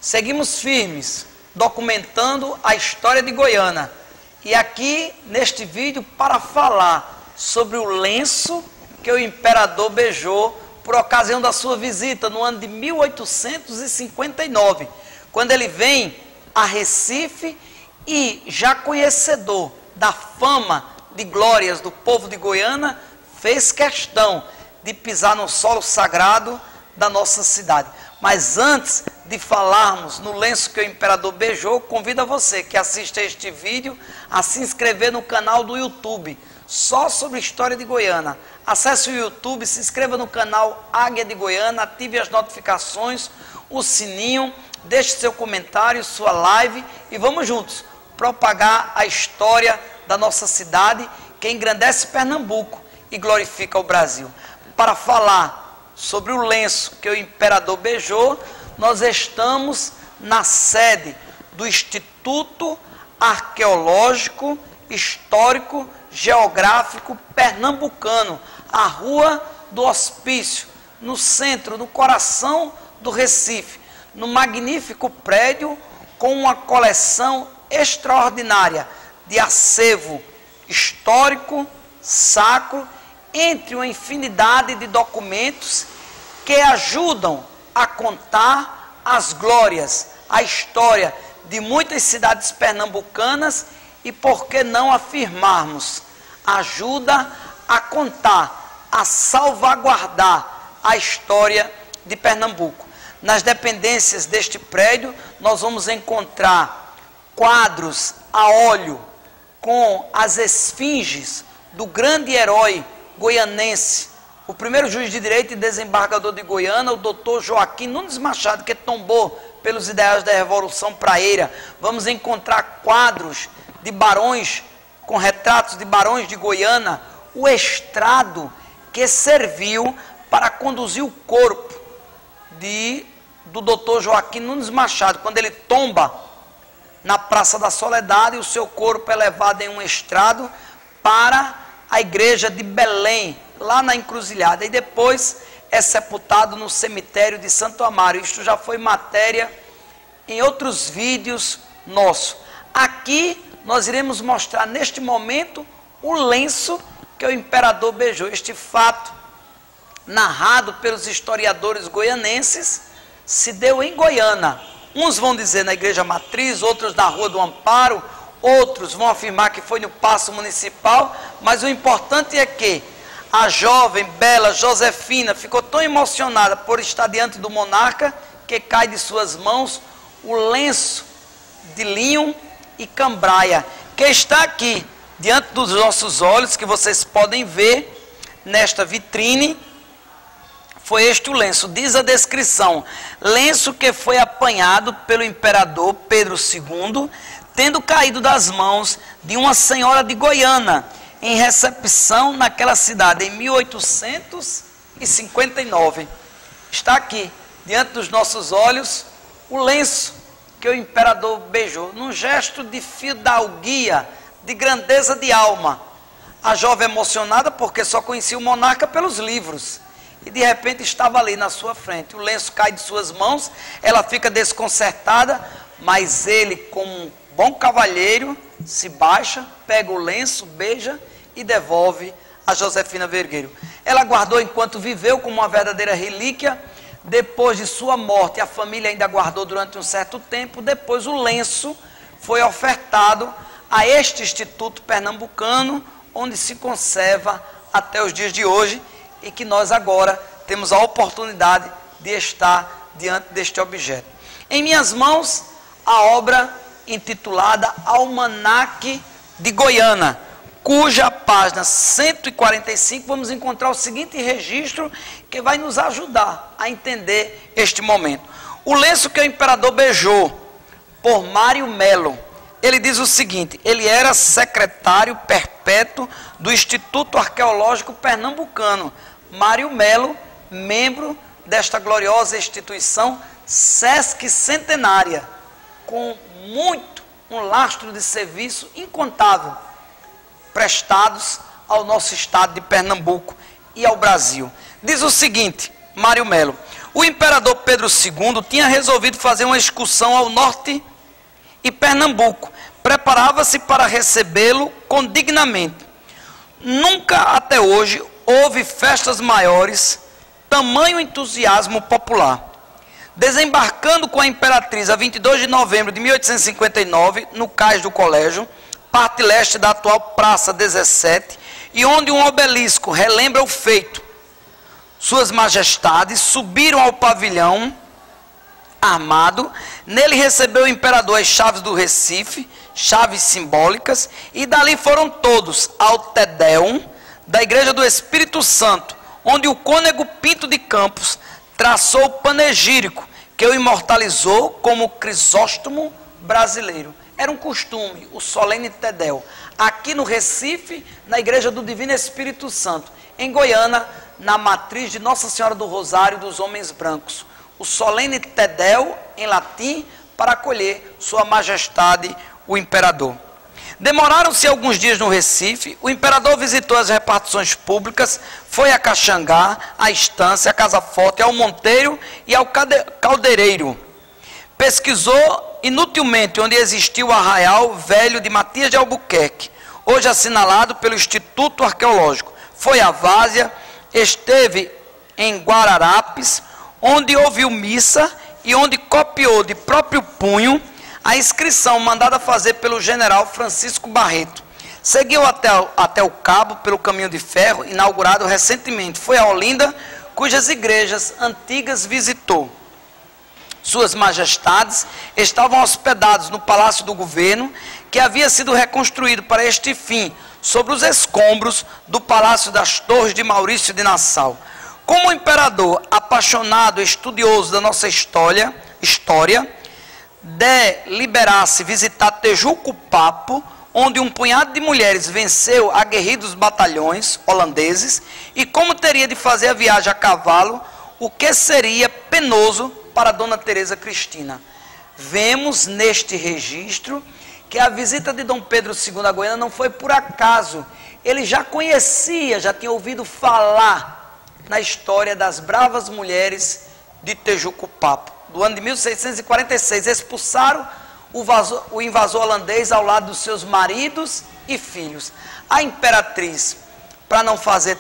Seguimos firmes, documentando a história de Goiânia. E aqui, neste vídeo, para falar sobre o lenço que o imperador beijou por ocasião da sua visita no ano de 1859, quando ele vem a Recife e, já conhecedor da fama de glórias do povo de Goiânia, fez questão de pisar no solo sagrado da nossa cidade. Mas antes de falarmos no lenço que o imperador beijou, convido a você que assiste a este vídeo a se inscrever no canal do YouTube, só sobre história de Goiânia. Acesse o YouTube, se inscreva no canal Águia de Goiânia, ative as notificações, o sininho, deixe seu comentário, sua live e vamos juntos propagar a história da nossa cidade que engrandece Pernambuco e glorifica o Brasil. Para falar sobre o lenço que o imperador beijou, nós estamos na sede do Instituto Arqueológico, Histórico, Geográfico Pernambucano, a Rua do Hospício, no centro, no coração do Recife, no magnífico prédio com uma coleção extraordinária de acervo histórico, sacro, entre uma infinidade de documentos que ajudam a contar as glórias, a história de muitas cidades pernambucanas e, por que não afirmarmos, ajuda a contar, a salvaguardar a história de Pernambuco. Nas dependências deste prédio, nós vamos encontrar quadros a óleo com as esfinges do grande herói goianense, o primeiro juiz de direito e desembargador de Goiânia, o doutor Joaquim Nunes Machado, que tombou pelos ideais da Revolução Praeira. Vamos encontrar quadros de barões, com retratos de barões de Goiânia, o estrado que serviu para conduzir o corpo do doutor Joaquim Nunes Machado, quando ele tomba na Praça da Soledade, o seu corpo é levado em um estrado para a igreja de Belém, lá na Encruzilhada, e depois é sepultado no cemitério de Santo Amaro. Isto já foi matéria em outros vídeos nossos. Aqui nós iremos mostrar neste momento o lenço que o imperador beijou. Este fato, narrado pelos historiadores goianenses, se deu em Goiânia. Uns vão dizer na igreja matriz, outros na Rua do Amparo, outros vão afirmar que foi no Paço Municipal, mas o importante é que a jovem, bela Josefina ficou tão emocionada por estar diante do monarca que cai de suas mãos o lenço de linho e cambraia, que está aqui diante dos nossos olhos, que vocês podem ver nesta vitrine. Foi este o lenço, diz a descrição: lenço que foi apanhado pelo imperador Pedro II, tendo caído das mãos de uma senhora de Goiânia, em recepção naquela cidade, em 1859. Está aqui, diante dos nossos olhos, o lenço que o imperador beijou, num gesto de fidalguia, de grandeza de alma. A jovem emocionada, porque só conhecia o monarca pelos livros, e de repente estava ali na sua frente. O lenço cai de suas mãos, ela fica desconcertada, mas ele, como um bom cavalheiro, se baixa, pega o lenço, beija e devolve a Josefina Vergueiro. Ela guardou enquanto viveu como uma verdadeira relíquia. Depois de sua morte, a família ainda guardou durante um certo tempo. Depois o lenço foi ofertado a este Instituto Pernambucano, onde se conserva até os dias de hoje, e que nós agora temos a oportunidade de estar diante deste objeto. Em minhas mãos, a obra intitulada Almanaque de Goiânia, cuja página 145 vamos encontrar o seguinte registro que vai nos ajudar a entender este momento. O lenço que o imperador beijou, por Mário Melo. Ele diz o seguinte: ele era secretário perpétuo do Instituto Arqueológico Pernambucano. Mário Melo, membro desta gloriosa instituição Sesc Centenária, com um lastro de serviço incontável prestados ao nosso estado de Pernambuco e ao Brasil. Diz o seguinte, Mário Melo: O imperador Pedro II tinha resolvido fazer uma excursão ao norte e Pernambuco. Preparava-se para recebê-lo com dignamente. Nunca até hoje houve festas maiores, tamanho entusiasmo popular. Desembarcando com a imperatriz a 22 de novembro de 1859, no cais do colégio, parte leste da atual Praça 17, e onde um obelisco relembra o feito, Suas Majestades subiram ao pavilhão armado. Nele recebeu o imperador as chaves do Recife, chaves simbólicas, e dali foram todos ao Tedeum da Igreja do Espírito Santo, onde o cônego Pinto de Campos traçou o panegírico que o imortalizou como Crisóstomo brasileiro. Era um costume, o solene Tedel. Aqui no Recife, na Igreja do Divino Espírito Santo. Em Goiânia, na matriz de Nossa Senhora do Rosário dos Homens Brancos. O solene Tedel, em latim, para acolher Sua Majestade, o Imperador. Demoraram-se alguns dias no Recife. O imperador visitou as repartições públicas, foi a Caxangá, à Estância, à Casa Forte, ao Monteiro e ao Caldeireiro. Pesquisou inutilmente onde existia o Arraial Velho de Matias de Albuquerque, hoje assinalado pelo Instituto Arqueológico. Foi a Várzea, esteve em Guararapes, onde ouviu missa e onde copiou de próprio punho a inscrição mandada fazer pelo general Francisco Barreto. Seguiu até o Cabo pelo caminho de ferro, inaugurado recentemente. Foi a Olinda, cujas igrejas antigas visitou. Suas Majestades estavam hospedados no Palácio do Governo, que havia sido reconstruído para este fim, sobre os escombros do Palácio das Torres de Maurício de Nassau. Como o imperador, apaixonado e estudioso da nossa história, deliberasse visitar Tejuco-Papo, onde um punhado de mulheres venceu aguerridos batalhões holandeses, e como teria de fazer a viagem a cavalo, o que seria penoso para Dona Teresa Cristina. Vemos neste registro que a visita de Dom Pedro II a Goiânia não foi por acaso. Ele já conhecia, já tinha ouvido falar na história das bravas mulheres de Tejuco-Papo. Do ano de 1646, expulsaram o invasor holandês ao lado dos seus maridos e filhos. A imperatriz, para não fazer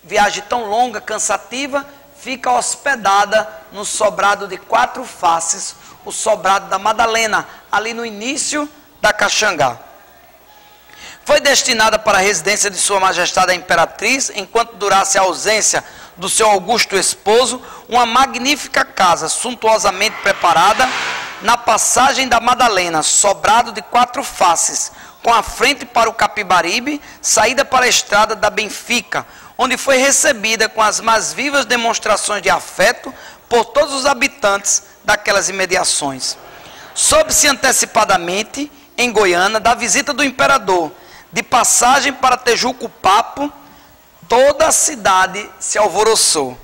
viagem tão longa, cansativa, fica hospedada no sobrado de 4 faces, o sobrado da Madalena, ali no início da Caxangá. Foi destinada para a residência de Sua Majestade a Imperatriz, enquanto durasse a ausência do seu augusto esposo, uma magnífica casa, suntuosamente preparada, na passagem da Madalena, sobrado de 4 faces, com a frente para o Capibaribe, saída para a estrada da Benfica, onde foi recebida com as mais vivas demonstrações de afeto por todos os habitantes daquelas imediações. Soube-se antecipadamente, em Goiânia, da visita do imperador. De passagem para Tejuco-Papo, toda a cidade se alvoroçou.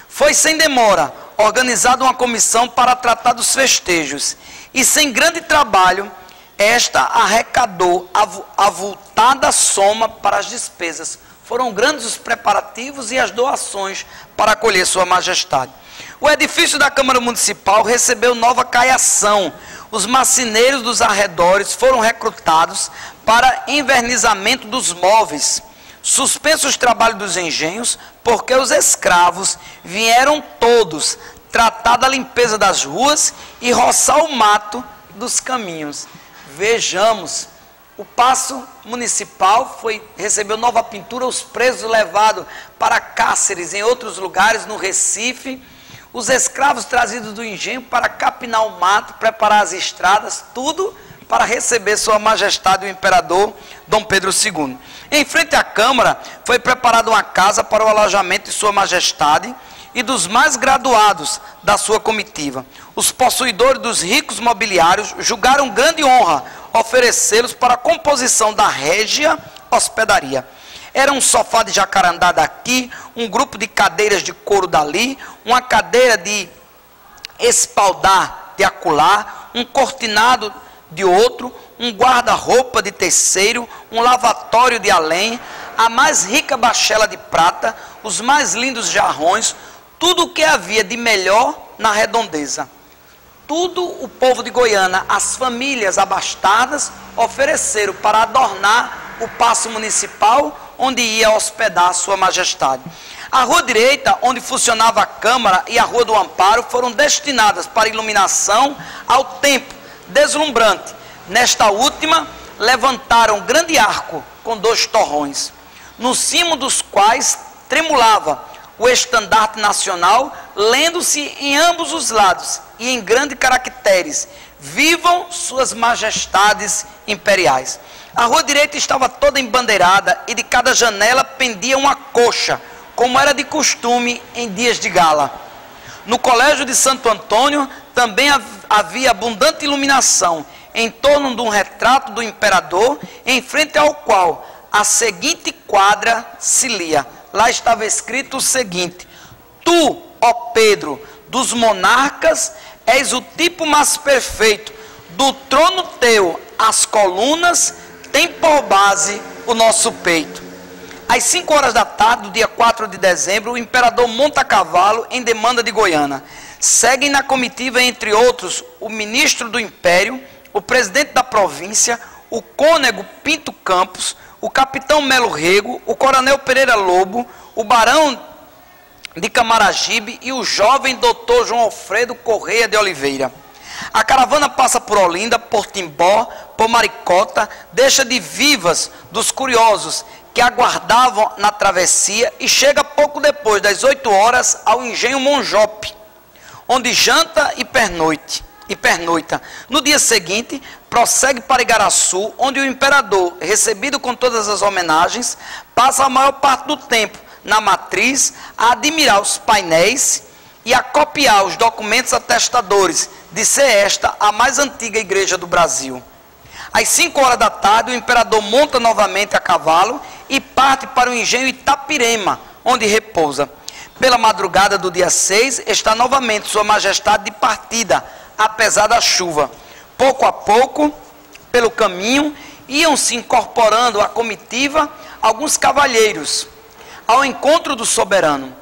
Foi sem demora organizada uma comissão para tratar dos festejos, e sem grande trabalho, esta arrecadou a avultada soma para as despesas. Foram grandes os preparativos e as doações para acolher Sua Majestade. O edifício da Câmara Municipal recebeu nova caiação. Os marceneiros dos arredores foram recrutados para envernizamento dos móveis. Suspensos os trabalhos dos engenhos, porque os escravos vieram todos tratar da limpeza das ruas e roçar o mato dos caminhos. Vejamos, o Paço Municipal recebeu nova pintura, os presos levados para cárceres em outros lugares, no Recife, os escravos trazidos do engenho para capinar o mato, preparar as estradas, tudo para receber Sua Majestade o Imperador Dom Pedro II. Em frente à Câmara foi preparada uma casa para o alojamento de Sua Majestade e dos mais graduados da sua comitiva. Os possuidores dos ricos mobiliários julgaram grande honra oferecê-los para a composição da régia hospedaria. Era um sofá de jacarandá daqui, um grupo de cadeiras de couro dali, uma cadeira de espaldar de acolá, um cortinado de outro, um guarda-roupa de terceiro, um lavatório de além, a mais rica bachela de prata, os mais lindos jarrões, tudo o que havia de melhor na redondeza. Tudo o povo de Goiânia, as famílias abastadas, ofereceram para adornar o paço municipal onde ia hospedar Sua Majestade. A rua direita, onde funcionava a Câmara, e a Rua do Amparo foram destinadas para iluminação ao templo deslumbrante. Nesta última, levantaram um grande arco com 2 torrões, no cimo dos quais tremulava o estandarte nacional, lendo-se em ambos os lados e em grandes caracteres: vivam suas majestades imperiais. A rua direita estava toda embandeirada e de cada janela pendia uma coxa, como era de costume em dias de gala. No colégio de Santo Antônio também havia abundante iluminação, em torno de um retrato do imperador, em frente ao qual a seguinte quadra se lia. Lá estava escrito o seguinte: tu, ó Pedro, dos monarcas, és o tipo mais perfeito. Do trono teu, as colunas têm por base o nosso peito. Às 5 horas da tarde do dia 4 de dezembro, o imperador monta a cavalo em demanda de Goiânia. Seguem na comitiva, entre outros, o ministro do Império, o presidente da província, o cônego Pinto Campos, o capitão Melo Rego, o coronel Pereira Lobo, o barão de Camaragibe e o jovem doutor João Alfredo Correia de Oliveira. A caravana passa por Olinda, por Timbó, por Maricota, deixa de vivas dos curiosos que aguardavam na travessia e chega pouco depois das 8 horas ao engenho Monjope, onde janta e pernoita. No dia seguinte, prossegue para Igaraçu, onde o imperador, recebido com todas as homenagens, passa a maior parte do tempo na matriz a admirar os painéis e a copiar os documentos atestadores de ser esta a mais antiga igreja do Brasil. Às 5 horas da tarde, o imperador monta novamente a cavalo e parte para o engenho Itapirema, onde repousa. Pela madrugada do dia 6, está novamente Sua Majestade de partida, apesar da chuva. Pouco a pouco, pelo caminho, iam se incorporando à comitiva alguns cavalheiros ao encontro do soberano.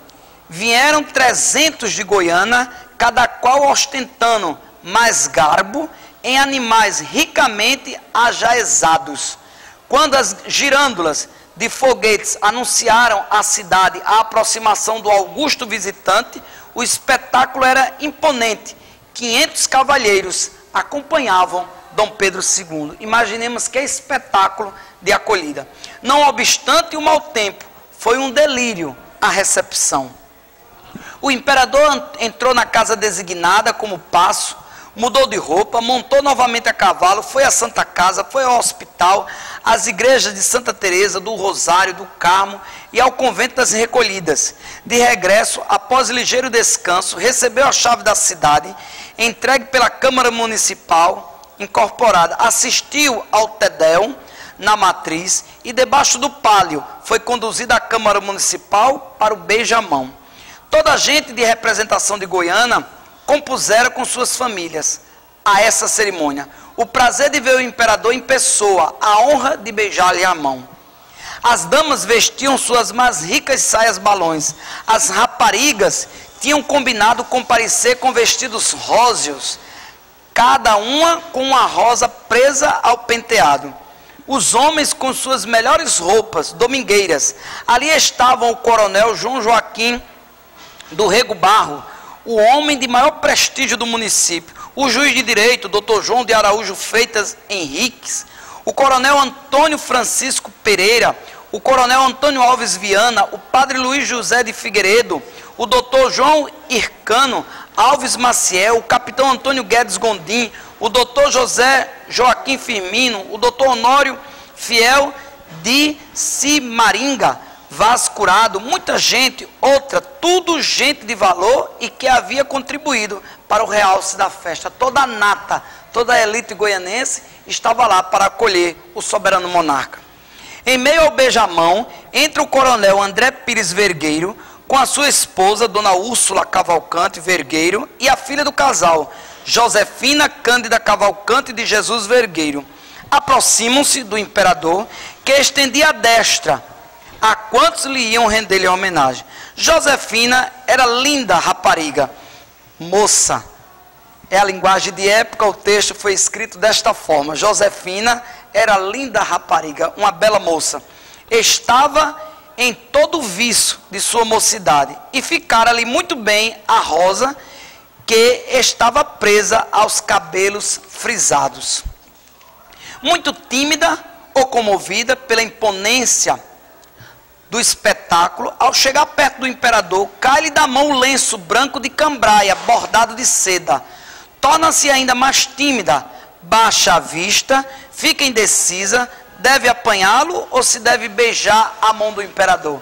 Vieram 300 de Goiânia, cada qual ostentando mais garbo, em animais ricamente ajaezados. Quando as girândolas de foguetes anunciaram à cidade a aproximação do augusto visitante, o espetáculo era imponente. 500 cavalheiros acompanhavam Dom Pedro II. Imaginemos que espetáculo de acolhida. Não obstante o mau tempo, foi um delírio a recepção. O imperador entrou na casa designada como paço, mudou de roupa, montou novamente a cavalo, foi à Santa Casa, foi ao hospital, às igrejas de Santa Teresa, do Rosário, do Carmo e ao convento das Recolhidas. De regresso, após ligeiro descanso, recebeu a chave da cidade, entregue pela Câmara Municipal incorporada, assistiu ao Tedeum na matriz e debaixo do pálio foi conduzido à Câmara Municipal para o beijamão. Toda a gente de representação de Goiânia compuseram com suas famílias a essa cerimônia o prazer de ver o imperador em pessoa, a honra de beijar-lhe a mão. As damas vestiam suas mais ricas saias balões, as raparigas tinham combinado comparecer com vestidos róseos, cada uma com uma rosa presa ao penteado. Os homens com suas melhores roupas domingueiras. Ali estavam o coronel João Joaquim do Rego Barro, o homem de maior prestígio do município, o juiz de direito, Dr. João de Araújo Freitas Henriques, o coronel Antônio Francisco Pereira, o coronel Antônio Alves Viana, o padre Luiz José de Figueiredo, o Dr. João Hircano Alves Maciel, o capitão Antônio Guedes Gondim, o Dr. José Joaquim Firmino, o Dr. Honório Fiel de Cimaringa Vaz Curado, muita gente, outra, tudo gente de valor e que havia contribuído para o realce da festa. Toda a nata, toda a elite goianense estava lá para acolher o soberano monarca. Em meio ao beijamão, entra o coronel André Pires Vergueiro, com a sua esposa, Dona Úrsula Cavalcante Vergueiro, e a filha do casal, Josefina Cândida Cavalcante de Jesus Vergueiro. Aproximam-se do imperador, que estendia a destra a quantos lhe iam render-lhe homenagem. Josefina era linda rapariga, moça. É a linguagem de época, o texto foi escrito desta forma. Josefina era linda rapariga, uma bela moça. Estava em todo o vício de sua mocidade, e ficara-lhe muito bem a rosa, que estava presa aos cabelos frisados. Muito tímida ou comovida pela imponência do espetáculo, ao chegar perto do imperador, cai-lhe da mão o lenço branco de cambraia, bordado de seda. Torna-se ainda mais tímida, baixa a vista, fica indecisa, deve apanhá-lo ou se deve beijar a mão do imperador?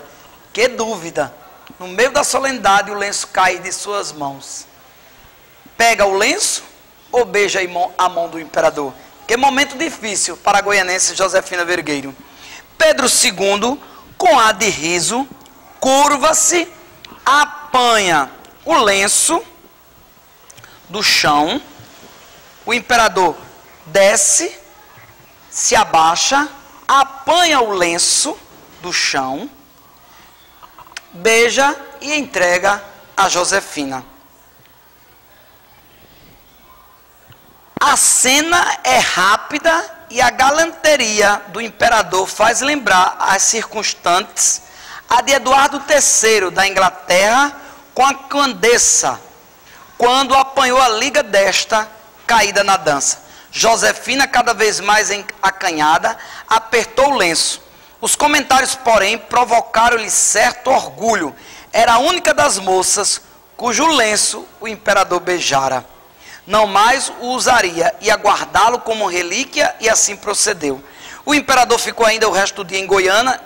Que dúvida! No meio da solenidade, o lenço cai de suas mãos. Pega o lenço ou beija a mão do imperador? Que momento difícil para a goianense Josefina Vergueiro. Pedro II, com ar de riso, curva-se, apanha o lenço do chão, o imperador desce, se abaixa, apanha o lenço do chão, beija e entrega a Josefina. A cena é rápida e a galanteria do imperador faz lembrar as circunstantes a de Eduardo III da Inglaterra com a condessa, quando apanhou a liga desta caída na dança. Josefina, cada vez mais acanhada, apertou o lenço. Os comentários, porém, provocaram-lhe certo orgulho. Era a única das moças cujo lenço o imperador beijara. Não mais o usaria, ia guardá-lo como relíquia, e assim procedeu. O imperador ficou ainda o resto do dia em Goiânia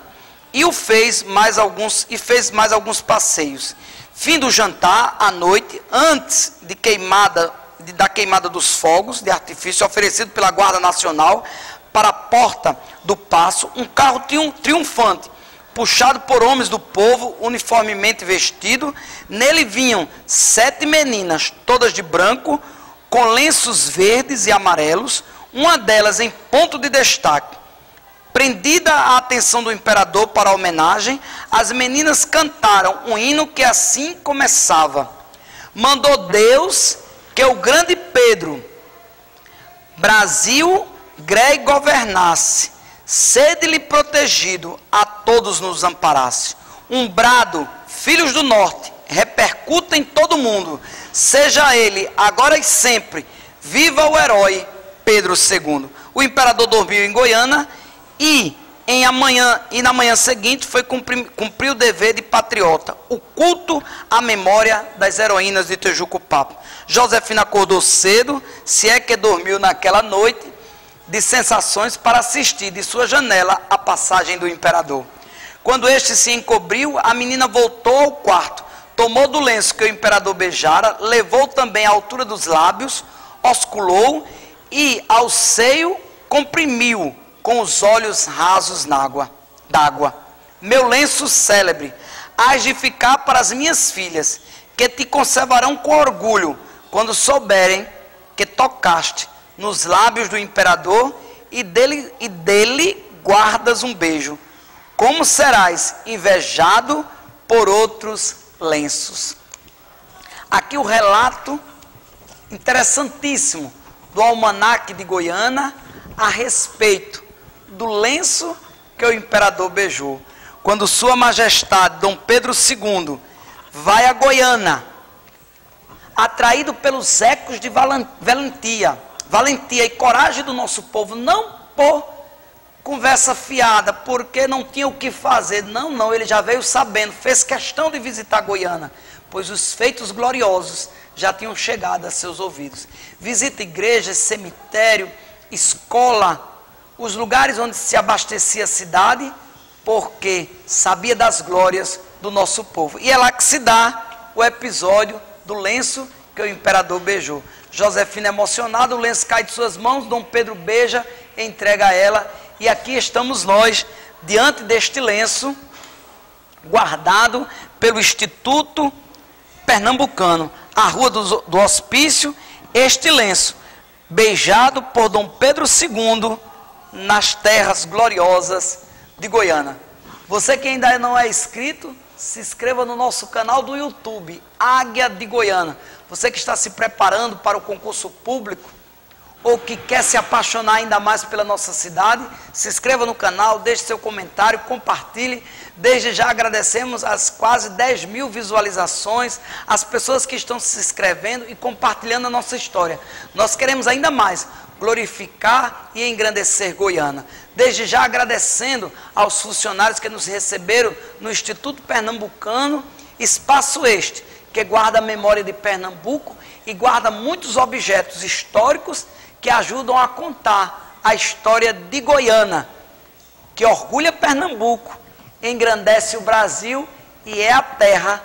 e fez mais alguns passeios. Fim do jantar, à noite, antes da queimada dos fogos de artifício oferecido pela Guarda Nacional para a porta do paço, um carro triunfante, puxado por homens do povo, uniformemente vestido. Nele vinham 7 meninas, todas de branco, com lenços verdes e amarelos, uma delas em ponto de destaque. Prendida a atenção do imperador para a homenagem, as meninas cantaram um hino que assim começava: mandou Deus que o grande Pedro Brasil grei governasse, sede-lhe protegido, a todos nos amparasse. Um brado, filhos do norte, repercuta em todo o mundo, seja ele agora e sempre, viva o herói Pedro II. O imperador dormiu em Goiânia e na manhã seguinte foi cumprir o dever de patriota, o culto à memória das heroínas de Tejuco-Papo. Josefina acordou cedo, se é que dormiu naquela noite, de sensações, para assistir de sua janela a passagem do imperador. Quando este se encobriu, a menina voltou ao quarto, tomou do lenço que o imperador beijara, levou também à altura dos lábios, osculou e ao seio comprimiu com os olhos rasos d'água. Meu lenço célebre, hás de ficar para as minhas filhas, que te conservarão com orgulho, quando souberem que tocaste nos lábios do imperador e dele guardas um beijo. Como serás invejado por outros lenços. Aqui o relato interessantíssimo do almanaque de Goiânia a respeito do lenço que o imperador beijou. Quando Sua Majestade Dom Pedro II vai a Goiânia, atraído pelos ecos de valentia e coragem do nosso povo, não por conversa fiada, porque não tinha o que fazer. Não, ele já veio sabendo, fez questão de visitar Goiânia, pois os feitos gloriosos já tinham chegado a seus ouvidos. Visita igrejas, cemitério, escola, os lugares onde se abastecia a cidade, porque sabia das glórias do nosso povo. E é lá que se dá o episódio do lenço que o imperador beijou. Josefina emocionada, o lenço cai de suas mãos, Dom Pedro beija, entrega a ela, e aqui estamos nós, diante deste lenço, guardado pelo Instituto Pernambucano, a Rua do Hospício, este lenço, beijado por Dom Pedro II, nas terras gloriosas de Goiânia. Você que ainda não é inscrito, se inscreva no nosso canal do YouTube, Águia de Goiânia. Você que está se preparando para o concurso público, ou que quer se apaixonar ainda mais pela nossa cidade, se inscreva no canal, deixe seu comentário, compartilhe. Desde já agradecemos as quase 10 mil visualizações, as pessoas que estão se inscrevendo e compartilhando a nossa história. Nós queremos ainda mais glorificar e engrandecer Goiânia. Desde já agradecendo aos funcionários que nos receberam no Instituto Pernambucano, espaço este que guarda a memória de Pernambuco e guarda muitos objetos históricos que ajudam a contar a história de Goiânia, que orgulha Pernambuco, engrandece o Brasil e é a terra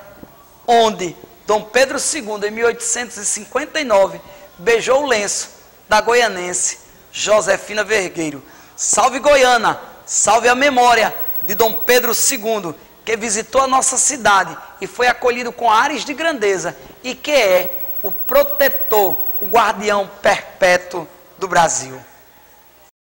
onde Dom Pedro II, em 1859, beijou o lenço da goianense Josefina Vergueiro. Salve Goiânia, salve a memória de Dom Pedro II, que visitou a nossa cidade e foi acolhido com ares de grandeza e que é o protetor, o guardião perpétuo do Brasil.